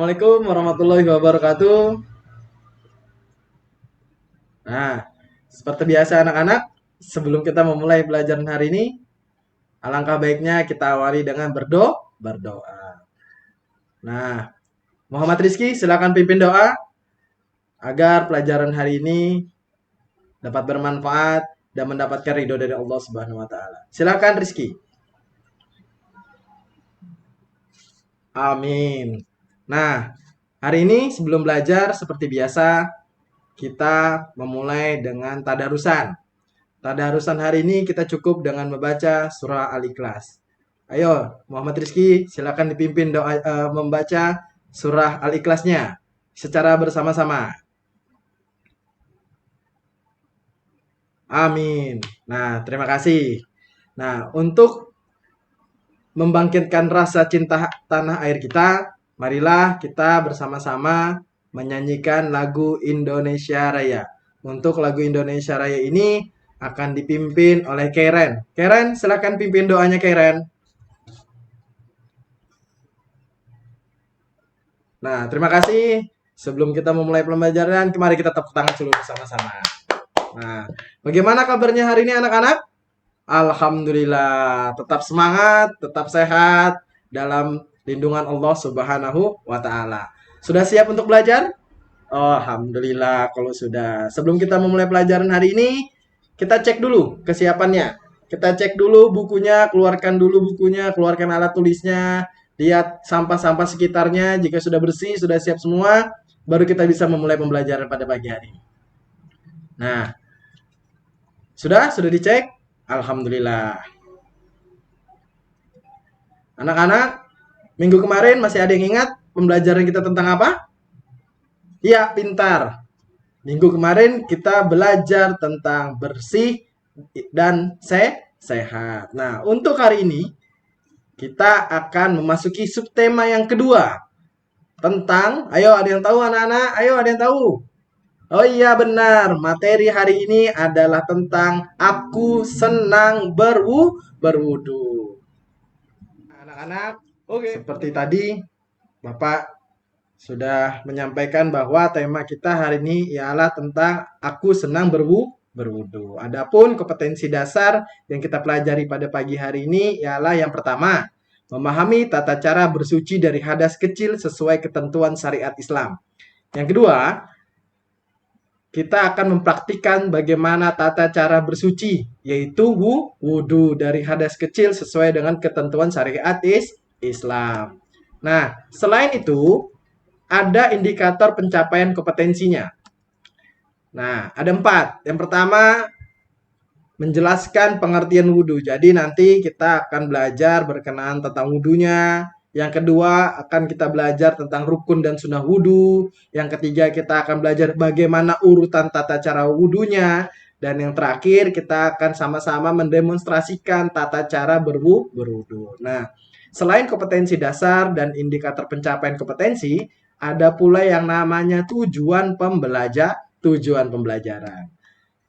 Assalamualaikum warahmatullahi wabarakatuh. Nah, seperti biasa anak-anak, sebelum kita memulai pelajaran hari ini, alangkah baiknya kita awali dengan berdoa. Nah, Muhammad Rizky silakan pimpin doa agar pelajaran hari ini dapat bermanfaat dan mendapatkan ridho dari Allah Subhanahu wa taala. Silakan Rizky. Amin. Nah, hari ini sebelum belajar seperti biasa kita memulai dengan tadarusan. Tadarusan hari ini kita cukup dengan membaca surah Al-Ikhlas. Ayo, Muhammad Rizky, silakan dipimpin doa membaca surah Al-Ikhlasnya secara bersama-sama. Amin. Nah, terima kasih. Nah, untuk membangkitkan rasa cinta tanah air kita, marilah kita bersama-sama menyanyikan lagu Indonesia Raya. Untuk lagu Indonesia Raya ini akan dipimpin oleh Karen. Karen, silakan pimpin doanya Karen. Nah, terima kasih. Sebelum kita memulai pembelajaran, mari kita tepuk tangan dulu bersama-sama. Nah, bagaimana kabarnya hari ini anak-anak? Alhamdulillah, tetap semangat, tetap sehat dalam lindungan Allah Subhanahu wa taala. Sudah siap untuk belajar? Oh, alhamdulillah kalau sudah. Sebelum kita memulai pelajaran hari ini, kita cek dulu kesiapannya. Kita cek dulu bukunya, keluarkan dulu bukunya, keluarkan alat tulisnya, lihat sampah-sampah sekitarnya. Jika sudah bersih, sudah siap semua, baru kita bisa memulai pembelajaran pada pagi hari ini. Nah, sudah dicek? Alhamdulillah. Anak-anak, minggu kemarin masih ada yang ingat pembelajaran kita tentang apa? Iya, pintar. Minggu kemarin kita belajar tentang bersih dan sehat. Nah, untuk hari ini kita akan memasuki subtema yang kedua tentang, ayo ada yang tahu anak-anak? Ayo ada yang tahu? Oh iya benar, materi hari ini adalah tentang aku senang berwudu. Anak-anak, oke. Seperti tadi Bapak sudah menyampaikan bahwa tema kita hari ini ialah tentang aku senang berwudu. Adapun kompetensi dasar yang kita pelajari pada pagi hari ini ialah yang pertama, memahami tata cara bersuci dari hadas kecil sesuai ketentuan syariat Islam. Yang kedua, kita akan mempraktikkan bagaimana tata cara bersuci, yaitu wudu dari hadas kecil sesuai dengan ketentuan syariat Islam. Nah, selain itu, ada indikator pencapaian kompetensinya. Nah, ada 4. Yang pertama, menjelaskan pengertian wudu. Jadi nanti kita akan belajar berkenaan tentang wudunya. Yang kedua, akan kita belajar tentang rukun dan sunnah wudu. Yang ketiga, kita akan belajar bagaimana urutan tata cara wudunya. Dan yang terakhir, kita akan sama-sama mendemonstrasikan tata cara berwudu. Nah, selain kompetensi dasar dan indikator pencapaian kompetensi, ada pula yang namanya tujuan pembelajaran.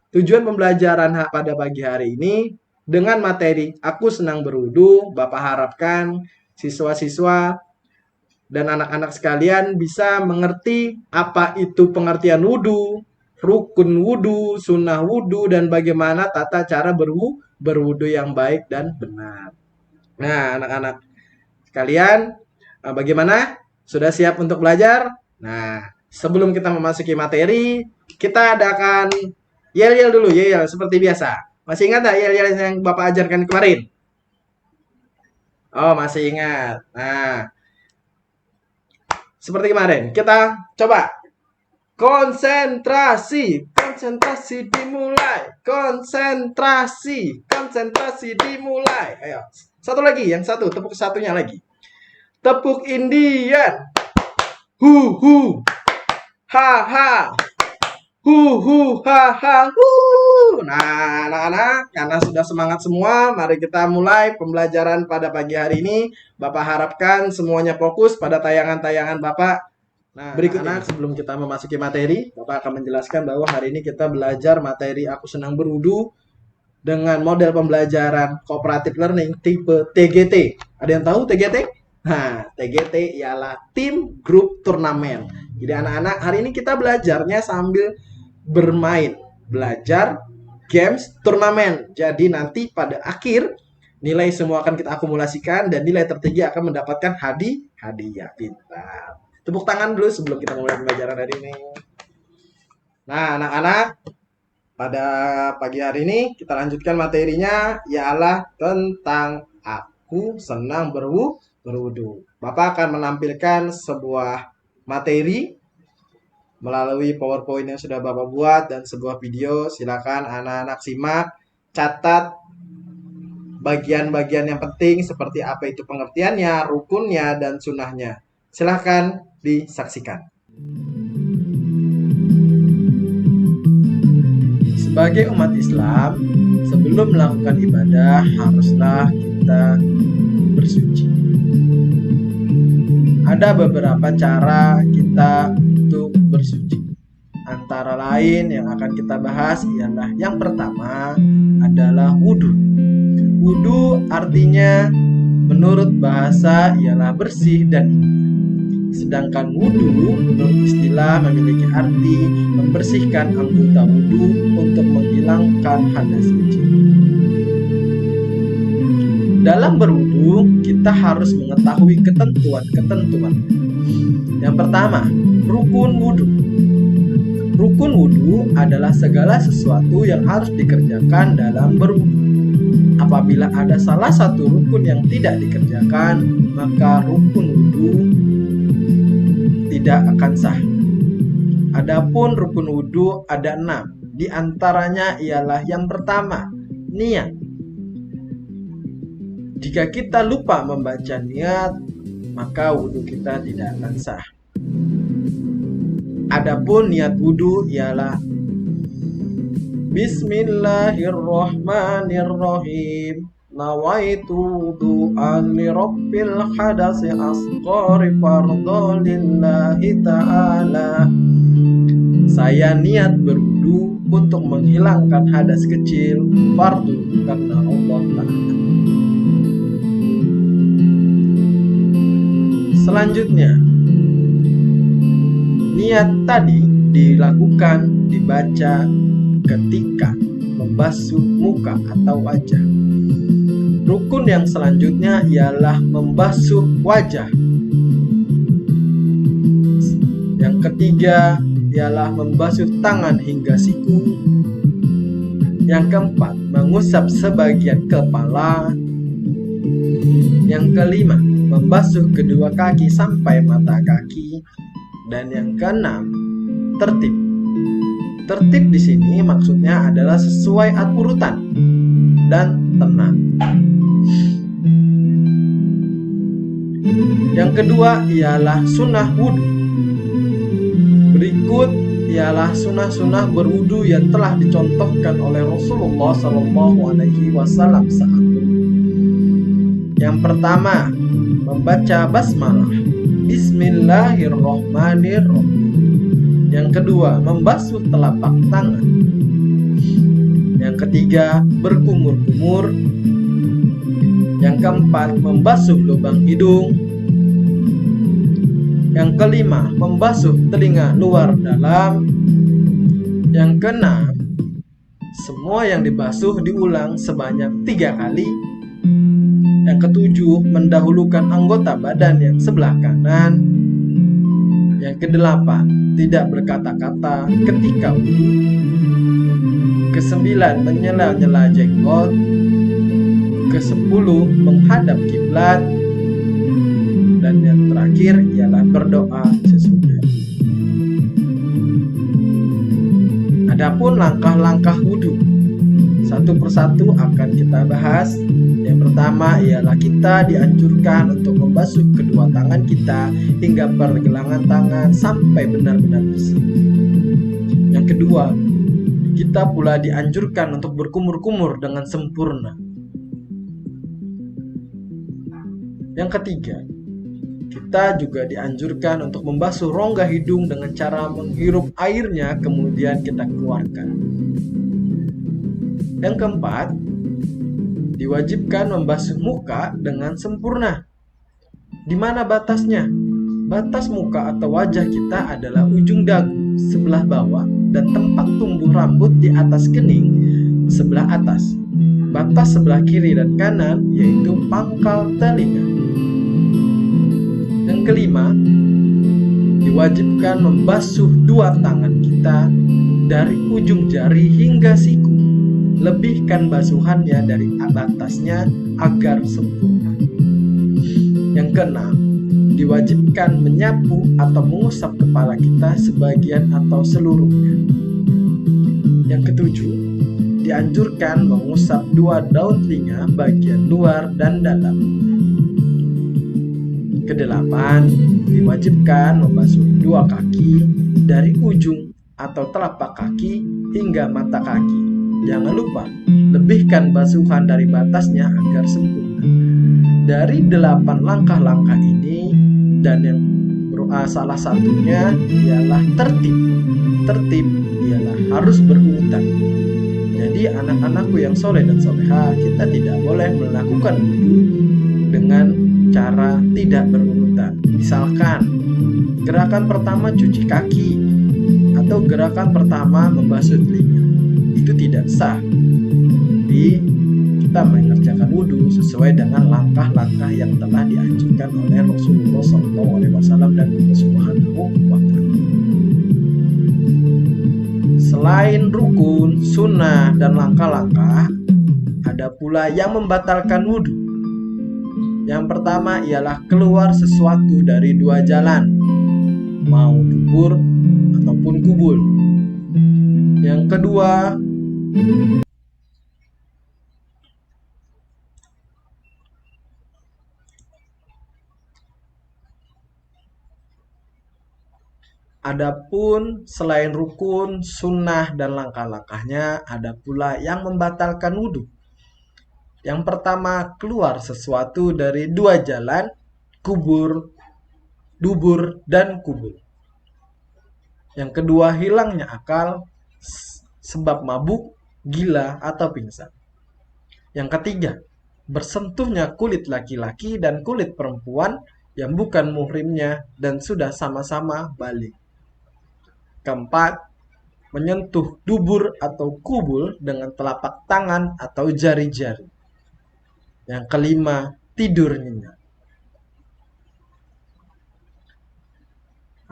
Tujuan pembelajaran pada pagi hari ini dengan materi aku senang berwudu, Bapak harapkan siswa-siswa dan anak-anak sekalian bisa mengerti apa itu pengertian wudu, rukun wudu, sunnah wudu, dan bagaimana tata cara berwudu yang baik dan benar. Nah, anak-anak sekalian, bagaimana? Sudah siap untuk belajar? Nah, sebelum kita memasuki materi, kita adakan yel-yel dulu, yel seperti biasa. Masih ingat tak yel-yel yang Bapak ajarkan kemarin? Oh, masih ingat. Nah, seperti kemarin, kita coba. Konsentrasi dimulai. Konsentrasi dimulai. Ayo, satu lagi, yang satu, tepuk satunya lagi. Tepuk Indian. Hu, ha, ha. Hu, ha, ha, hu. Nah, anak-anak, karena sudah semangat semua, mari kita mulai pembelajaran pada pagi hari ini. Bapak harapkan semuanya fokus pada tayangan-tayangan Bapak. Nah, berikutnya sebelum kita memasuki materi, Bapak akan menjelaskan bahwa hari ini kita belajar materi aku senang berwudu dengan model pembelajaran cooperative learning tipe TGT. Ada yang tahu TGT? Nah, TGT ialah tim grup turnamen. Jadi anak-anak, hari ini kita belajarnya sambil bermain. Belajar games turnamen. Jadi nanti pada akhir nilai semua akan kita akumulasikan dan nilai tertinggi akan mendapatkan hadiah. Pintar. Tepuk tangan dulu sebelum kita mulai pembelajaran hari ini. Nah, anak-anak, pada pagi hari ini kita lanjutkan materinya, ialah tentang aku senang berwudu. Bapak akan menampilkan sebuah materi melalui PowerPoint yang sudah Bapak buat dan sebuah video. Silakan anak-anak simak, catat bagian-bagian yang penting seperti apa itu pengertiannya, rukunnya, dan sunnahnya. Silakan disaksikan. Sebagai umat Islam, sebelum melakukan ibadah haruslah kita bersuci. Ada beberapa cara kita untuk bersuci. Antara lain yang akan kita bahas ialah yang pertama adalah wudhu. Wudhu artinya menurut bahasa ialah bersih dan indah. Sedangkan wudhu menurut istilah memiliki arti membersihkan anggota wudhu untuk menghilangkan hadas kecil. Dalam berwudu, kita harus mengetahui ketentuan-ketentuan. Yang pertama, rukun wudu. Rukun wudu adalah segala sesuatu yang harus dikerjakan dalam berwudu. Apabila ada salah satu rukun yang tidak dikerjakan, maka rukun wudu tidak akan sah. Adapun rukun wudu ada 6. Di antaranya ialah yang pertama, niat. Jika kita lupa membaca niat, maka wudhu kita tidak akan sah. Adapun niat wudhu ialah Bismillahirrahmanirrahim. Nawaitu wudu'an li rabbil hadasi asqari fardolillahi ta'ala. Saya niat berwudu untuk menghilangkan hadas kecil fardu karena Allah Ta'ala. Selanjutnya, niat tadi dilakukan, dibaca ketika membasuh muka atau wajah. Rukun yang selanjutnya ialah membasuh wajah. Yang ketiga ialah membasuh tangan hingga siku. Yang keempat, mengusap sebagian kepala. Yang kelima, membasuh kedua kaki sampai mata kaki. Dan yang keenam, tertib. Tertib di sini maksudnya adalah sesuai urutan dan tenang. Yang kedua ialah sunnah wudhu. Berikut ialah sunnah-sunnah berwudhu yang telah dicontohkan oleh Rasulullah SAW saat berwudhu. Yang pertama, membaca basmalah, Bismillahirrahmanirrahim. Yang kedua, membasuh telapak tangan. Yang ketiga, berkumur-kumur. Yang keempat, membasuh lubang hidung. Yang kelima, membasuh telinga luar dalam. Yang keenam, semua yang dibasuh diulang sebanyak 3 kali. Yang ketujuh, mendahulukan anggota badan yang sebelah kanan. Yang kedelapan, tidak berkata-kata ketika wudhu. Kesembilan, menyela-nyela jenggot. Kesepuluh, menghadap kiblat. Dan yang terakhir ialah berdoa sesudah. Adapun langkah-langkah wudhu, satu persatu akan kita bahas. Yang pertama ialah kita dianjurkan untuk membasuh kedua tangan kita hingga pergelangan tangan sampai benar-benar bersih. Yang kedua, kita pula dianjurkan untuk berkumur-kumur dengan sempurna. Yang ketiga, kita juga dianjurkan untuk membasuh rongga hidung dengan cara menghirup airnya kemudian kita keluarkan. Yang keempat, diwajibkan membasuh muka dengan sempurna. Di mana batasnya? Batas muka atau wajah kita adalah ujung dagu sebelah bawah dan tempat tumbuh rambut di atas kening sebelah atas. Batas sebelah kiri dan kanan yaitu pangkal telinga. Yang kelima, diwajibkan membasuh dua tangan kita dari ujung jari hingga siku. Lebihkan basuhannya dari batasnya agar sempurna. Yang keenam, diwajibkan menyapu atau mengusap kepala kita sebagian atau seluruhnya. Yang ketujuh, dianjurkan mengusap dua daun telinga bagian luar dan dalam. Kedelapan, diwajibkan membasuh dua kaki dari ujung atau telapak kaki hingga mata kaki. Jangan lupa, lebihkan basuhan dari batasnya agar sempurna. Dari 8 langkah-langkah ini, dan yang salah satunya ialah tertib. Tertib ialah harus berurutan. Jadi anak-anakku yang soleh dan soleha, kita tidak boleh melakukan wudu dengan cara tidak berurutan. Misalkan gerakan pertama cuci kaki atau gerakan pertama membasuh telinga, itu tidak sah. Jadi kita mengerjakan wudhu sesuai dengan langkah-langkah yang telah dianjurkan oleh Rasulullah SAW dan Allah Subhanahu wa Ta'ala. Selain rukun, sunnah, dan langkah-langkah, ada pula yang membatalkan wudhu. Yang pertama ialah keluar sesuatu dari dua jalan, mau dubur ataupun kubul. Yang kedua, adapun selain rukun, sunnah, dan langkah-langkahnya, ada pula yang membatalkan wudhu. Yang pertama, keluar sesuatu dari dua jalan, dubur, dan kubul. Yang kedua, hilangnya akal sebab mabuk, gila, atau pingsan. Yang ketiga, bersentuhnya kulit laki-laki dan kulit perempuan yang bukan muhrimnya dan sudah sama-sama balik. Keempat, menyentuh dubur atau kubul dengan telapak tangan atau jari-jari. Yang kelima, tidur nyenyak.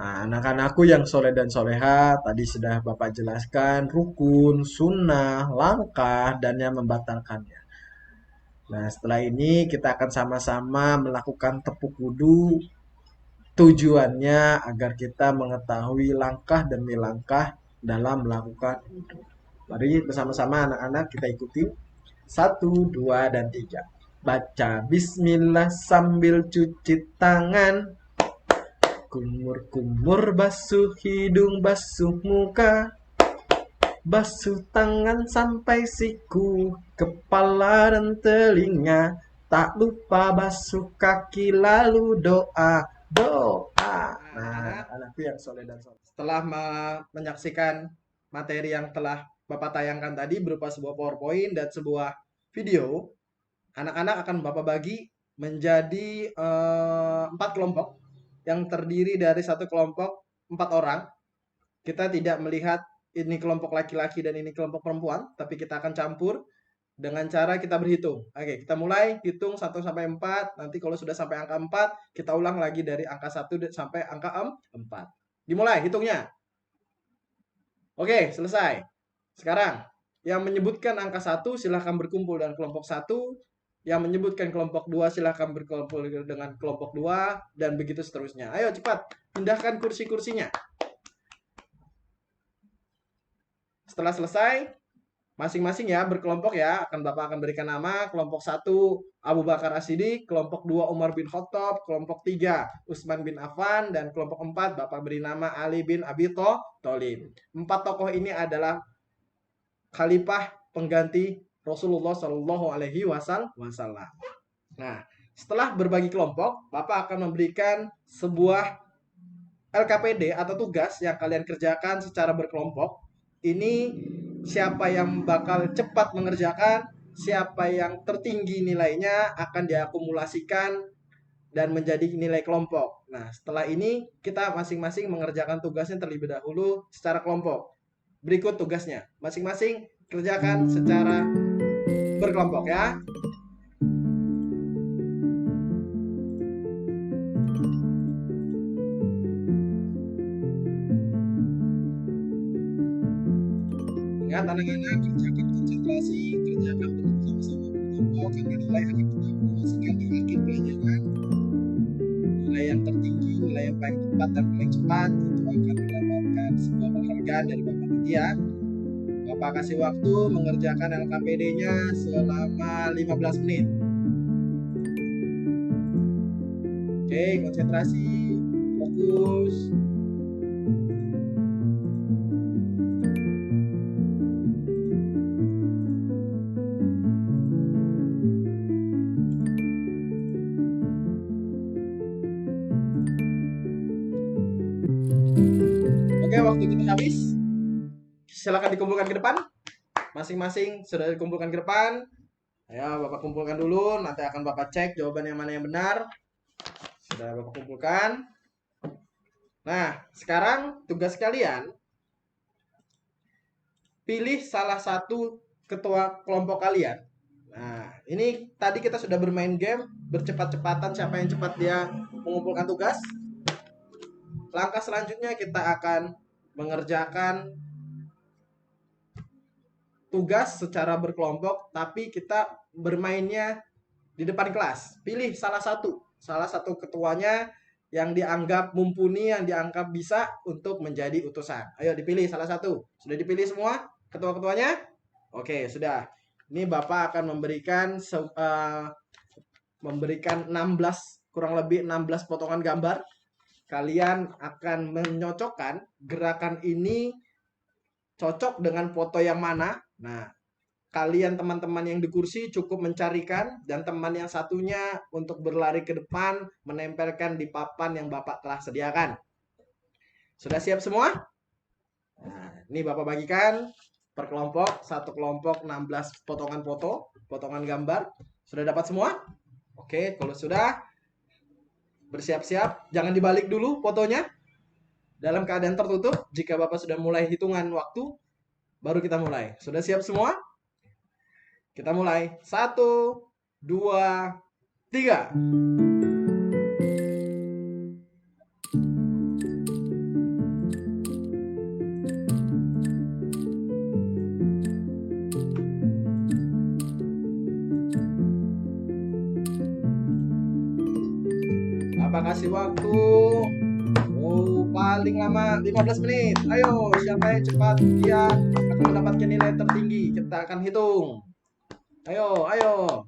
Nah, anak-anakku yang soleh dan soleha, tadi sudah Bapak jelaskan rukun, sunnah, langkah, dan yang membatalkannya. Nah, setelah ini kita akan sama-sama melakukan tepuk wudhu. Tujuannya agar kita mengetahui langkah demi langkah dalam melakukan wudhu. Mari bersama-sama anak-anak kita ikuti. 1, 2, dan 3. Baca bismillah sambil cuci tangan. Kumur-kumur basuh hidung, basuh muka. Basuh tangan sampai siku, kepala dan telinga. Tak lupa basuh kaki lalu doa. Nah, anakku yang soleh dan soleh. Setelah menyaksikan materi yang telah Bapak tayangkan tadi berupa sebuah PowerPoint dan sebuah video, anak-anak akan Bapak bagi menjadi 4 kelompok yang terdiri dari satu kelompok 4 orang. Kita tidak melihat ini kelompok laki-laki dan ini kelompok perempuan, tapi kita akan campur dengan cara kita berhitung. Oke, kita mulai hitung 1 sampai 4. Nanti kalau sudah sampai angka 4, kita ulang lagi dari angka 1 sampai angka 4. Dimulai hitungnya. Oke, selesai. Sekarang, yang menyebutkan angka 1 silahkan berkumpul dengan kelompok 1. Yang menyebutkan kelompok 2 silahkan berkumpul dengan kelompok 2. Dan begitu seterusnya. Ayo cepat, pindahkan kursi-kursinya. Setelah selesai, masing-masing ya berkelompok ya, Bapak akan berikan nama. Kelompok 1 Abu Bakar As-Siddiq, kelompok 2 Umar bin Khattab, kelompok 3 Utsman bin Affan, dan kelompok 4 Bapak beri nama Ali bin Abi Thalib. 4 tokoh ini adalah khalifah pengganti Rasulullah Shallallahu Alaihi Wasallam. Nah, setelah berbagi kelompok, Bapak akan memberikan sebuah LKPD atau tugas yang kalian kerjakan secara berkelompok. Ini siapa yang bakal cepat mengerjakan, siapa yang tertinggi nilainya akan diakumulasikan dan menjadi nilai kelompok. Nah, setelah ini kita masing-masing mengerjakan tugasnya terlebih dahulu secara kelompok. Berikut tugasnya. Masing-masing kerjakan secara berkelompok ya. Ingat anak-anak, kerjakan konsentrasi, kerjakan bersama-sama berkelompok karena nilai akan kita promosikan di akhir pelajaran. Nilai yang tertinggi, nilai yang paling tepat dan paling cepat itu akan mendapatkan sebuah penghargaan dari Bapak nanti ya. Bapak kasih waktu mengerjakan LKPD-nya selama 15 menit. Oke, konsentrasi, fokus. Oke, waktu kita habis. Silakan dikumpulkan ke depan. Masing-masing sudah dikumpulkan ke depan. Ayo, Bapak kumpulkan dulu. Nanti akan Bapak cek jawaban yang mana yang benar. Sudah Bapak kumpulkan. Nah, sekarang tugas kalian pilih salah satu ketua kelompok kalian. Nah, ini tadi kita sudah bermain game bercepat-cepatan siapa yang cepat dia mengumpulkan tugas. Langkah selanjutnya kita akan mengerjakan tugas secara berkelompok, tapi kita bermainnya di depan kelas. Pilih salah satu ketuanya yang dianggap mumpuni, yang dianggap bisa untuk menjadi utusan. Ayo dipilih salah satu. Sudah dipilih semua ketua-ketuanya? Oke, sudah. Ini Bapak akan memberikan 16 kurang lebih 16 potongan gambar. Kalian akan menyocokkan gerakan ini cocok dengan foto yang mana. Nah, kalian teman-teman yang di kursi cukup mencarikan dan teman yang satunya untuk berlari ke depan menempelkan di papan yang Bapak telah sediakan. Sudah siap semua? Nah, ini Bapak bagikan per kelompok, satu kelompok 16 potongan foto, potongan gambar. Sudah dapat semua? Oke, kalau sudah bersiap-siap, jangan dibalik dulu fotonya. Dalam keadaan tertutup, jika Bapak sudah mulai hitungan waktu, baru kita mulai. Sudah siap semua? Kita mulai. 1, 2, 3. Bapak kasih waktu. Oh, paling lama 15 menit. Ayo, siapa yang cepat dia akan mendapatkan nilai tertinggi. Kita akan hitung. Ayo, ayo.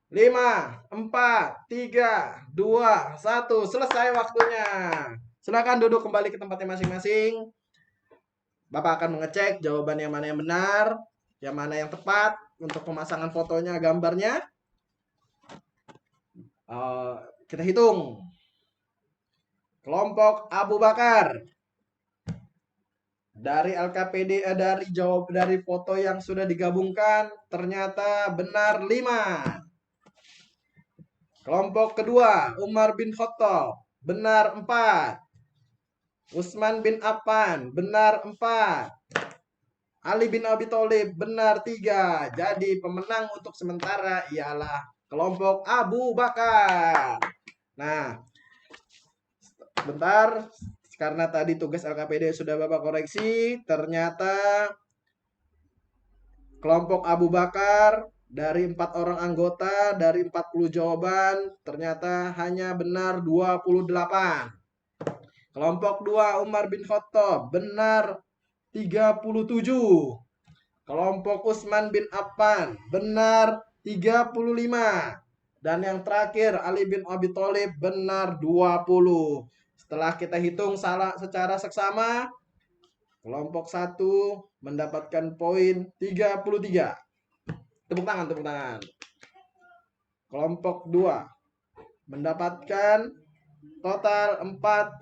5, 4, 3, 2, 1. Selesai waktunya. Silakan duduk kembali ke tempatnya masing-masing. Bapak akan mengecek jawaban yang mana yang benar, yang mana yang tepat untuk pemasangan fotonya, gambarnya. Kita hitung. Kelompok Abu Bakar. Dari LKPD dari foto yang sudah digabungkan ternyata benar 5. Kelompok kedua Umar bin Khattab benar 4. Utsman bin Affan benar 4. Ali bin Abi Thalib benar 3. Jadi pemenang untuk sementara ialah kelompok Abu Bakar. Nah, bentar, karena tadi tugas LKPD sudah Bapak koreksi, ternyata kelompok Abu Bakar dari 4 orang anggota, dari 40 jawaban, ternyata hanya benar 28. Kelompok 2 Umar bin Khattab benar 37. Kelompok Utsman bin Affan benar 35. Dan yang terakhir Ali bin Abi Thalib benar 20. Setelah kita hitung secara seksama, kelompok 1 mendapatkan poin 33. Tepuk tangan, tepuk tangan. Kelompok 2 mendapatkan total 41.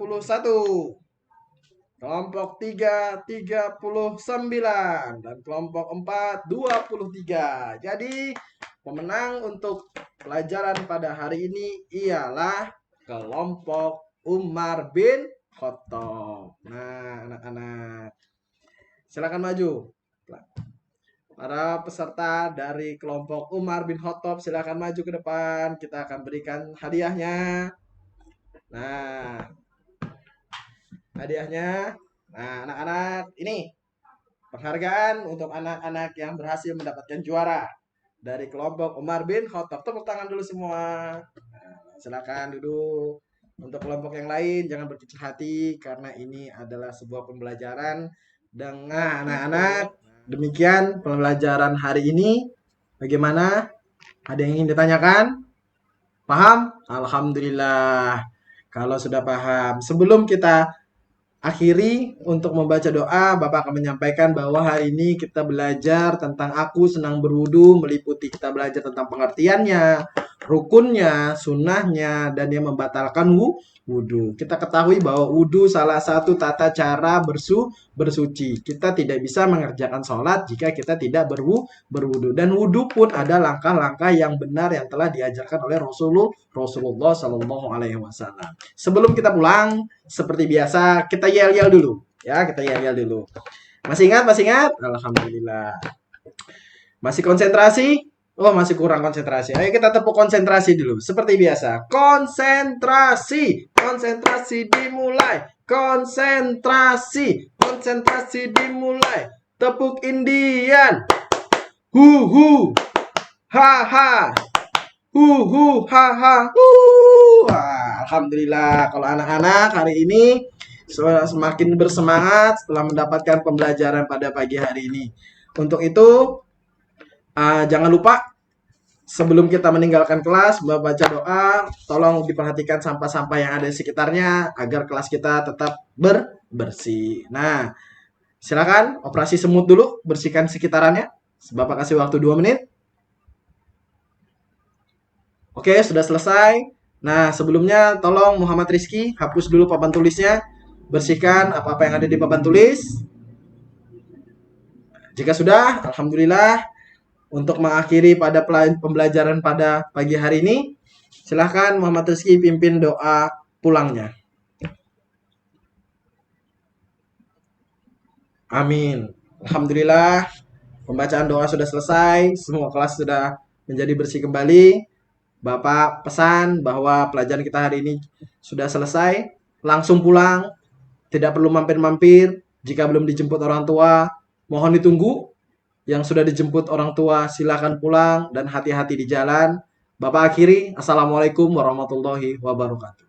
Kelompok 3 39 dan kelompok 4 23. Jadi Pemenang untuk pelajaran pada hari ini ialah kelompok Umar bin Khattab. Nah, anak-anak, silakan maju. Para peserta dari kelompok Umar bin Khattab silakan maju ke depan. Kita akan berikan hadiahnya. Nah, hadiahnya. Nah, anak-anak, ini penghargaan untuk anak-anak yang berhasil mendapatkan juara dari kelompok Umar bin Khattab. Tepuk tangan dulu semua. Nah, silakan duduk. Untuk kelompok yang lain jangan berkecil hati karena ini adalah sebuah pembelajaran dengan anak-anak. Demikian pembelajaran hari ini. Bagaimana? Ada yang ingin ditanyakan? Paham? Alhamdulillah. Kalau sudah paham, sebelum kita akhiri untuk membaca doa, Bapak akan menyampaikan bahwa hari ini kita belajar tentang aku senang berwudu, meliputi kita belajar tentang pengertiannya, rukunnya, sunnahnya, dan yang membatalkan wudu. Kita ketahui bahwa wudu salah satu tata cara bersuci. Kita tidak bisa mengerjakan sholat jika kita tidak berwudu. Dan wudu pun ada langkah-langkah yang benar yang telah diajarkan oleh Rasulullah Shallallahu Alaihi Wasallam. Sebelum kita pulang, seperti biasa kita yel-yel dulu. Ya, kita yel-yel dulu. Masih ingat? Masih ingat? Alhamdulillah. Masih konsentrasi? Oh, masih kurang konsentrasi. Ayo kita tepuk konsentrasi dulu. Seperti biasa. Konsentrasi. Konsentrasi dimulai. Konsentrasi. Konsentrasi dimulai. Tepuk Indian. Hu. Ha ha. Hu ha ha. Wah, alhamdulillah kalau anak-anak hari ini semakin bersemangat setelah mendapatkan pembelajaran pada pagi hari ini. Untuk itu jangan lupa sebelum kita meninggalkan kelas membaca doa, tolong diperhatikan sampah-sampah yang ada di sekitarnya agar kelas kita tetap bersih. Nah, silakan operasi semut dulu, bersihkan sekitarannya. Bapak kasih waktu 2 menit. Oke, sudah selesai. Nah, sebelumnya tolong Muhammad Rizky hapus dulu papan tulisnya, bersihkan apa-apa yang ada di papan tulis. Jika sudah, alhamdulillah. Untuk mengakhiri pada pembelajaran pada pagi hari ini, silahkan Muhammad Rizky pimpin doa pulangnya. Amin. Alhamdulillah, pembacaan doa sudah selesai, semua kelas sudah menjadi bersih kembali. Bapak pesan bahwa pelajaran kita hari ini sudah selesai, langsung pulang, tidak perlu mampir-mampir. Jika belum dijemput orang tua, mohon ditunggu. Yang sudah dijemput orang tua, silakan pulang dan hati-hati di jalan. Bapak akhiri, Assalamualaikum warahmatullahi wabarakatuh.